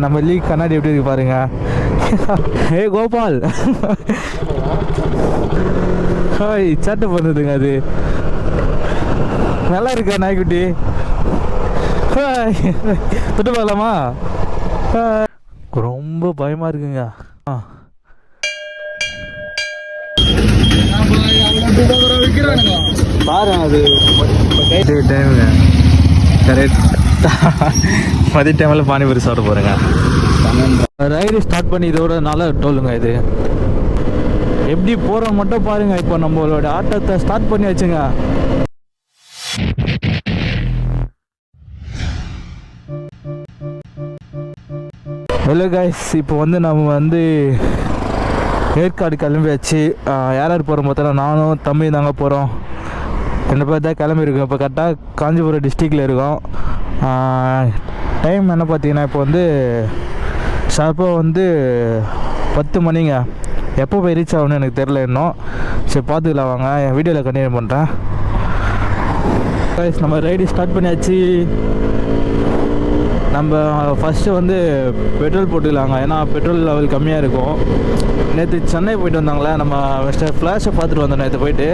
நம்ம லீக் கண்ணாடி எப்படி இருக்கு பாருங்க. ஏ கோபால் ஹாய் சட்டை பண்ணுதுங்க. அது நல்லா இருக்கா நாய்க்குட்டி? ஹாய் தொட்டு பார்க்கலாமா? ரொம்ப பயமா இருக்குங்க. பாருங்க அது டைமுங்க கரெக்ட். மதிய டைமில் பானிபூரி சாப்பிட போகிறேங்க. ரைடு ஸ்டார்ட் பண்ணி இதோட நல்லா டோலுங்க. இது எப்படி போகிறோம் மட்டும் பாருங்க. இப்போ நம்மளோட ஆட்டத்தை ஸ்டார்ட் பண்ணி வச்சுங்க. ஹலோ கைஸ், இப்போ வந்து நம்ம வந்து ஏற்காடு கிளம்பியாச்சு. யார் யார் போகிறோம் பார்த்தா நானும் தம்பி தாங்க போகிறோம். 2 பேர் தான் கிளம்பியிருக்கோம். இப்போ கரெக்டாக காஞ்சிபுரம் டிஸ்ட்ரிக்டில் இருக்கோம். டைம் என்ன பார்த்தீங்கன்னா இப்போ வந்து ஷார்ப்பாக வந்து 10 மணிங்க. எப்போ போய் ரீச் ஆகணும்னு எனக்கு தெரில இன்னும். சரி பார்த்துக்கலாம் வாங்க, என் வீடியோவில் கண்டினியூ பண்ணுறேன். நம்ம ரைடு ஸ்டார்ட் பண்ணியாச்சு. நம்ம ஃபஸ்ட்டு வந்து பெட்ரோல் போட்டுக்கலாங்க, ஏன்னா பெட்ரோல் லெவல் கம்மியாக இருக்கும். நேற்று சென்னை போயிட்டு வந்தாங்களே, நம்ம மிஸ்டர் ஃப்ளாஷை பார்த்துட்டு வந்தோம் நேற்று போயிட்டு.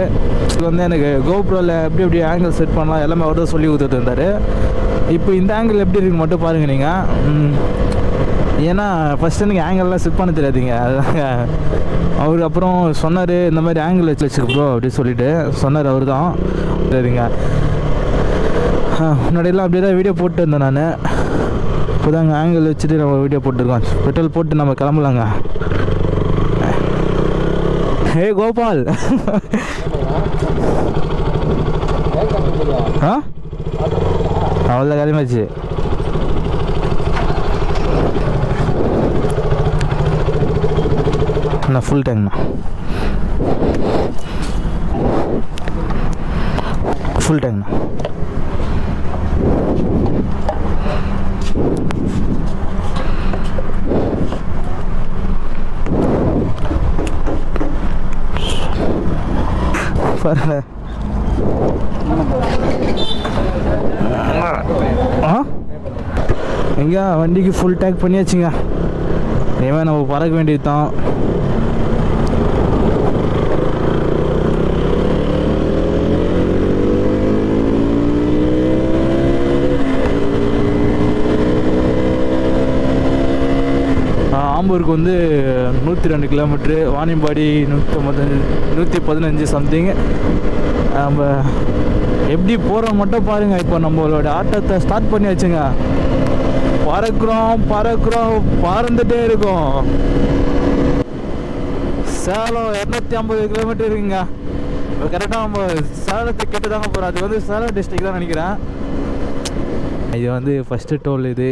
இது வந்து எனக்கு கோப்ரோவில் எப்படி ஆங்கிள் செட் பண்ணலாம் எல்லாமே அவர் தான் சொல்லி கொடுத்துட்டு இருந்தார். இப்போ இந்த ஆங்கிள் எப்படி இருக்கு மட்டும் பாருங்கள் நீங்கள். ஏன்னா ஃபஸ்ட்டு எனக்கு ஆங்கிள்லாம் செட் பண்ண தெரியாதுங்க. அதுதாங்க அவர் அப்புறம் சொன்னார், இந்த மாதிரி ஆங்கிள் வச்சுக்க ப்ரோ அப்படின்னு சொல்லிட்டு சொன்னார். அவர் தான் சரிங்க. முன்னாடியெல்லாம் அப்படியே தான் வீடியோ போட்டு இருந்தேன் நான். இப்போ தாங்க ஆங்கிள் வச்சுட்டு நம்ம வீடியோ போட்டுருக்கோம். பெட்ரோல் போட்டு நம்ம கிளம்பலாங்க. ஹே கோபால் அவ்வளோ கிளம்பியாச்சு. நான் ஃபுல் டேங்க்ண்ணா, ஃபுல் டேங்க்ண்ணா. பாருங்க எங்க வண்டிக்கு ஃபுல் டேங்க் பண்ணியாச்சுங்க. இனிமே நம்ம பறக்க வேண்டியது தான். ஆம்பூருக்கு வந்து 102 கிலோமீட்ரு, வாணியம்பாடி 115 சம்திங். நம்ம எப்படி போகிறோம் மட்டும் பாருங்கள். இப்போ நம்மளோட ஆட்டத்தை ஸ்டார்ட் பண்ணி வச்சுங்க. பறக்கிறோம் பறந்துட்டே இருக்கோம். சேலம் 250 கிலோமீட்டர் இருக்குங்க. இப்போ கரெக்டாக நம்ம சேலத்தை கேட்டு தாங்க போகிறோம். அது வந்து சேலம் டிஸ்ட்ரிக்ட் தான் நினைக்கிறேன். இது வந்து ஃபஸ்ட்டு டோல். இது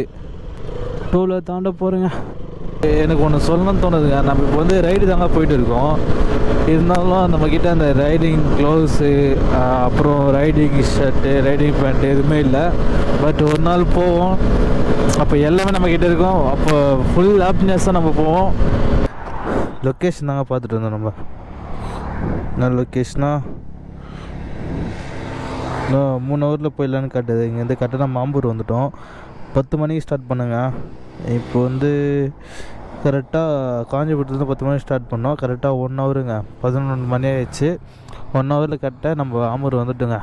டோலை தாண்ட போகிறேங்க. எனக்கு ஒன்று சொல்லணும்னு தோணுதுங்க. நம்ம இப்போ வந்து ரைடு தாங்க போயிட்டு இருக்கோம். இருந்தாலும் நம்மக்கிட்ட அந்த ரைடிங் க்ளவுஸு, அப்புறம் ரைடிங் ஷர்ட்டு, ரைடிங் பேண்ட்டு எதுவுமே இல்லை. பட் ஒரு நாள் போவோம், அப்போ எல்லாமே நம்மக்கிட்ட இருக்கும். அப்போ ஃபுல் ஹாப்பினஸ்ஸாக நம்ம போவோம். லொக்கேஷன் தாங்க பார்த்துட்டு இருந்தோம். நம்ம என்ன லொக்கேஷனாக இன்னும் 3 ஹவரில் போயிடலான்னு காட்டுது. இங்கேருந்து கரெக்டாக மாம்பூர் வந்துவிட்டோம். 10 மணிக்கு ஸ்டார்ட் பண்ணுங்க. இப்போ வந்து கரெக்டாக காஞ்சிபுரத்துலேருந்து 10 மணிக்கு ஸ்டார்ட் பண்ணோம். கரெக்டாக 1 ஹவருங்க, 11 மணி ஆயிடுச்சு. 1 ஹவரில் கரெக்டாக நம்ம ஆம்பூர் வந்துட்டுங்க.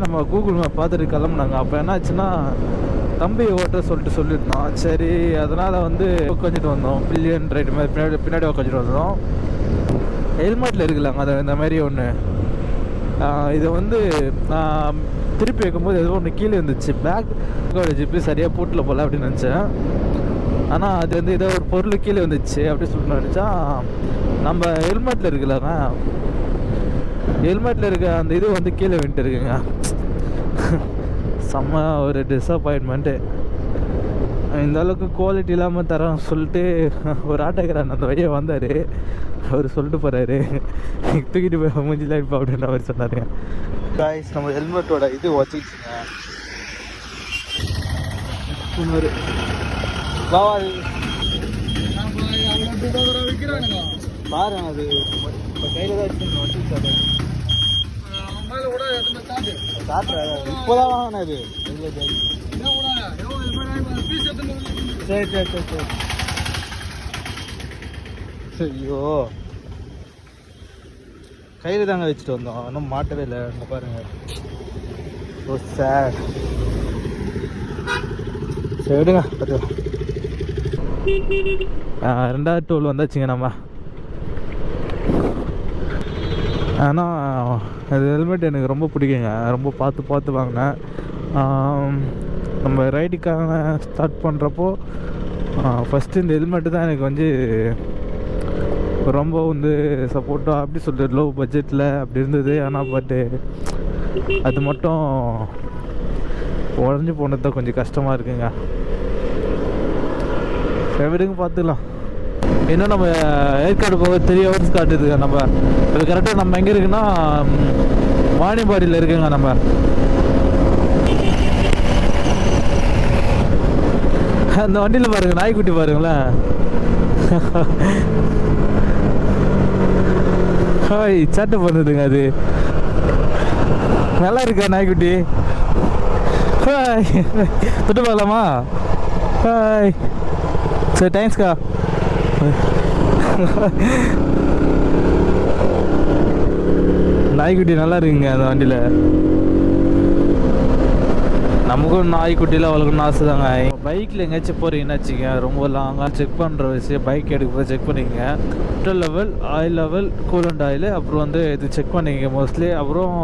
நம்ம கூகுள் மேப் பார்த்துட்டு கிளம்புனாங்க. அப்போ என்ன ஆச்சுன்னா தம்பி ஓட்ட சொல்லியிருந்தோம். சரி அதனால் வந்து உட்காந்துட்டு வந்தோம். பில்லியன் ரைடு மாதிரி பின்னாடி உட்காந்துட்டு வந்தோம். ஹெல்மெட்டில் இருக்கலாங்க அது இந்த மாதிரி ஒன்று. இதை வந்து திருப்பி வைக்கும்போது ஏதோ ஒன்று கீழே இருந்துச்சு. பேக்கோட ஜிப்பு சரியாக போட்டில் போகல அப்படின்னு நினச்சேன். ஆனால் அது வந்து ஏதோ ஒரு பொருள் கீழே வந்துச்சு அப்படின்னு சொல்லிட்டு நினச்சா, நம்ம ஹெல்மெட்டில் இருக்கலாங்க, ஹெல்மெட்டில் இருக்க அந்த இது வந்து கீழே வந்துட்டு இருக்குங்க. செம்ம ஒரு டிஸப்பாயின்மெண்ட்டு. இந்த அளவுக்கு குவாலிட்டி இல்லாமல் தரோம் சொல்லிட்டு ஒரு ஆட்டோக்காரன் அந்த வழியாக வந்தார். அவர் சொல்லிட்டு போகிறாரு, தூக்கிட்டு போய் மூஞ்சிலாம் இப்போ அப்படின்ற மாதிரி சொன்னாருங்க. காய்ஸ், நம்ம ஹெல்மெட்டோட இது வச்சுக்கிச்சுங்க. பாருங்க அது இப்போ கையில் தான் வச்சுருக்கேன். இப்போதான் வாங்கினேன். இது சரி சரி சரி சரி. ஐயோ கையில் தாங்க வச்சுட்டு வந்தோம், இன்னும் மாட்டவே இல்லை. அங்கே பாருங்க. ஓ சார், சரி விடுங்க பார்த்துக்கலாம். ரெண்டாவது டோல் வந்தாச்சுங்க நம்ம. ஆனால் அது ஹெல்மெட் எனக்கு ரொம்ப பிடிக்குங்க, ரொம்ப பார்த்து பார்த்து வாங்கினேன். நம்ம ரைடுக்காக ஸ்டார்ட் பண்ணுறப்போ ஃபஸ்ட்டு இந்த ஹெல்மெட்டு தான் எனக்கு வந்து ரொம்ப வந்து சப்போர்ட்டாக அப்படி சொல்லிட்டு லோ பட்ஜெட்டில் அப்படி இருந்தது. ஆனால் பட்டு அது மட்டும் உடஞ்சி போனது தான் கொஞ்சம் கஷ்டமாக இருக்குங்க. விடுங்க பார்த்துக்கலாம். இன்னும் நம்ம ஏற்காடு போக 3 hours காட்டுதுங்க. நம்ம இது கரெக்டாக நம்ம எங்கே இருக்குன்னா வாணிபாடியில் இருக்குங்க. நம்ம அந்த வண்டியில் பாருங்க, நாய்க்குட்டி பாருங்களேன். ஹாய் சட்டை பண்ணுதுங்க, அது நல்லா இருக்கா நாய்க்குட்டி? ஹாய் தொட்டு பார்க்கலாமா? ஹாய் சரி, தேங்க்ஸ்க்கா. நாய்க்குட்டி நல்லா இருக்குங்க அந்த வண்டியில். நமக்கும் நாய்க்குட்டியில் வளர்க்கணும்னு ஆசை தாங்க. பைக்கில் எங்கேயாச்சும் போகிறீங்கன்னு வச்சுங்க, ரொம்ப லாங்காக செக் பண்ணுற விஷயம் பைக் எடுக்க செக் பண்ணிக்கங்க. Petrol level, oil level, coolant oil, அப்புறம் வந்து இது செக் பண்ணிக்கங்க மோஸ்ட்லி. அப்புறம்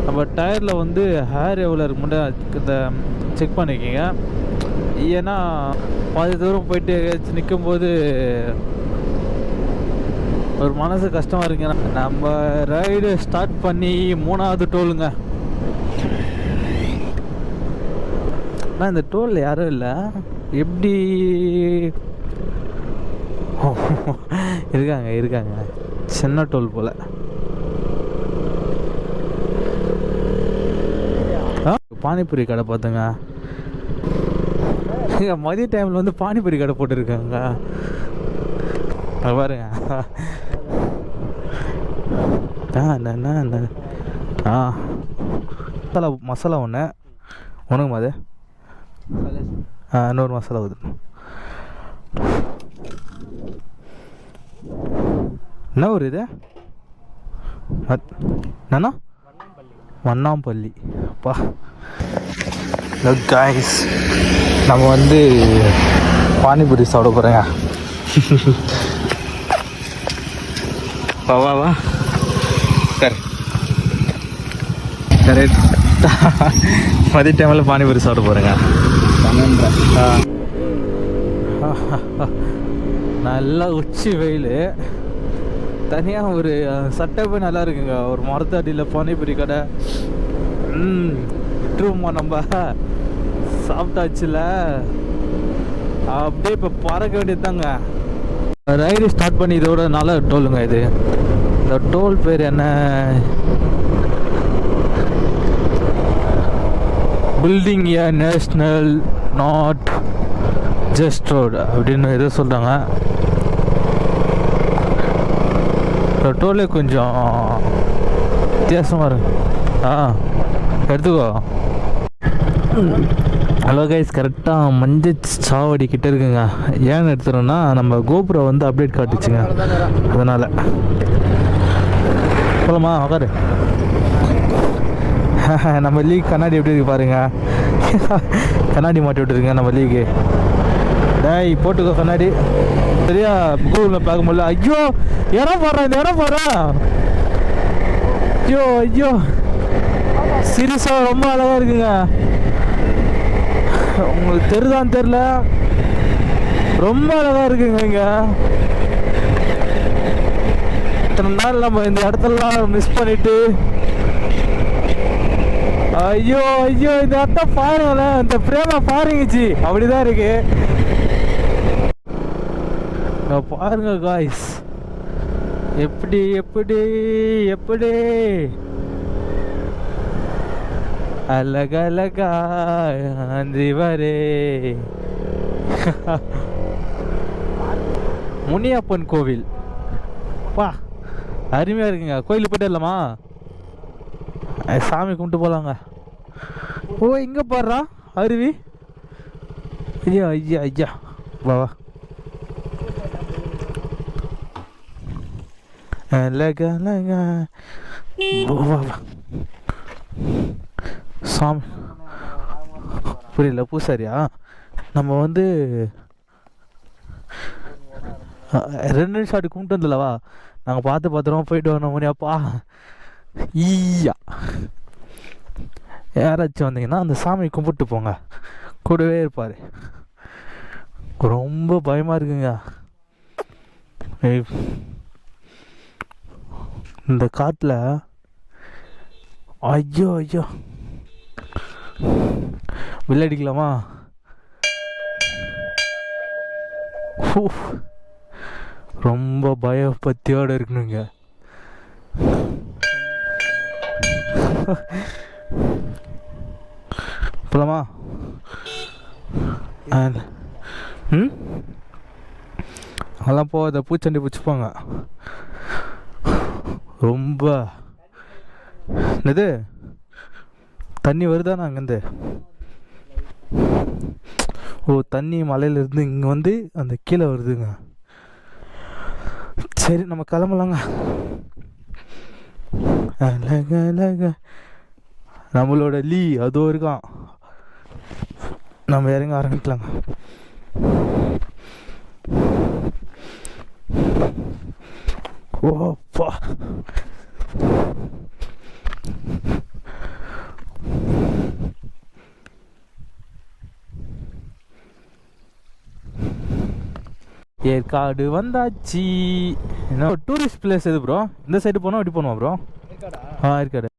நம்ம டயரில் வந்து ஹேர் எவ்வளோ இருக்கு மட்டும் இந்த செக் பண்ணிக்கோங்க. ஏன்னா பாதி தூரம் போயிட்டு எங்கேயாச்சும் நிற்கும்போது ஒரு மனசு கஷ்டமாக இருக்குங்க. நம்ம ரைடு ஸ்டார்ட் பண்ணி 3வது டோலுங்க. ஆனால் இந்த டோலில் யாரும் இல்லை, எப்படி இருக்காங்க சின்ன டோல் போல். பானிபூரி கடை பார்த்துங்க. மதிய டைமில் வந்து பானிபூரி கடை போட்டுருக்காங்க பாருங்க. மசாலா ஒன்று உனக்குமா? அது இன்னொரு மசாலா வருது. என்ன ஒரு இது என்னண்ணா? வண்ணாம்பள்ளி. அப்பா காய்ஸ், நம்ம வந்து பானிபூரி சாப்பிட போகிறேங்க. வா வா சரி கரெக்டாக மதிய டைமில் பானிபூரி சாப்பிட போகிறேங்க. நல்லா உச்சி வெயில், தனியாக ஒரு சட்டை போய் நல்லா இருக்குங்க. ஒரு மரத்தடியில் பானிபூரி கடை. விட்டுருவோமா நம்ம? சாப்பிட்டாச்சுல, அப்படியே இப்போ பறக்க வேண்டியது தாங்க. ரைடு ஸ்டார்ட் பண்ணி இதோட நல்ல டோலுங்க. இது இந்த டோல் பேர் என்ன? Building A national not just road அப்படின்னு எதோ சொல்கிறாங்க. டோலே கொஞ்சம் வித்தியாசமாக இருக்கு. எடுத்துக்கோ. ஹலோ கைஸ், கரெக்டாக மஞ்சள் சாவடி கிட்டே இருக்குங்க. ஏன்னு எடுத்துகிறோன்னா நம்ம கோபுரா வந்து அப்டேட் காட்டுச்சுங்க, அதனால். போலாமா? உக்காரு. நம்ம லீக் கண்ணாடி எப்படி இருக்கு பாருங்க. கண்ணாடி மாட்டி விட்டுருங்க நம்ம லீக்கு. டேய் போட்டுக்கோ கண்ணாடி. சரியா? கூகுளில் பார்க்க முடியல. ஐயோ இடம் போடுறேன், இந்த இடம் போடுறேன். ஐயோ ஐயோ, சீரியஸாக ரொம்ப அழகாக இருக்குங்க. உங்களுக்கு தெரியுதான்னு தெரில, ரொம்ப அழகாக இருக்குங்க. இங்கே இத்தனை நாள் நம்ம இந்த இடத்துலலாம் மிஸ் பண்ணிட்டு. ஐயோ ஐயோ, இந்த இடத்த பாருங்களேன், இந்த பிரேமா பாருங்கச்சி, அப்படிதான் இருக்கு. பாருங்க காய்ஸ், எப்படி எப்படி எப்படி அழகழகா அந்திவரே. முனியப்பன் கோவில் பா, அருமையாக இருக்குங்க. கோயிலுக்கு போய்ட்டு இல்லைம்மா, சாமி கும்பிட்டு போகலாங்க. ஓ இங்கே பாடுறா அருவி. ஐயா ஐயா ஐயா வா வா லக லக வா வா சாமி புரியல பூசாரியா நம்ம வந்து 2 நிமிஷம் அப்படி கும்பிட்டு வந்துலவா நாங்கள் பார்த்துருவோம் போயிட்டு வரணும் முடியாப்பா ஈயா யாராச்சும் வந்தீங்கன்னா அந்த சாமி கும்பிட்டு போங்க கூடவே இருப்பார் ரொம்ப பயமாக இருக்குங்க இந்த காட்டில் ஐயோ ஐயோ விளையாடிக்கலாமா ரொம்ப பயபக்தியோடு இருக்கணுங்க போலாமா அதெல்லாம் போகாத பூச்சண்டி பிடிச்சிப்பாங்க ரொம்ப என்னது தண்ணி வருதாண்ணா அங்கேருந்து ஓ தண்ணி மலையிலேருந்து இங்கே வந்து அந்த கீழே வருதுங்க சரி நம்ம கிளம்பலாங்க நம்மளோட லீ அதுவும் இருக்கான் நம்ம இறங்க ஆரம்பிக்கலாங்க ஓப்பா ஏற்காடு வந்தாச்சு என்ன டூரிஸ்ட் பிளேஸ் எது ப்ரோ இந்த சைடு போனோம் எப்படி போனோம் ப்ரோ ஏற்காடு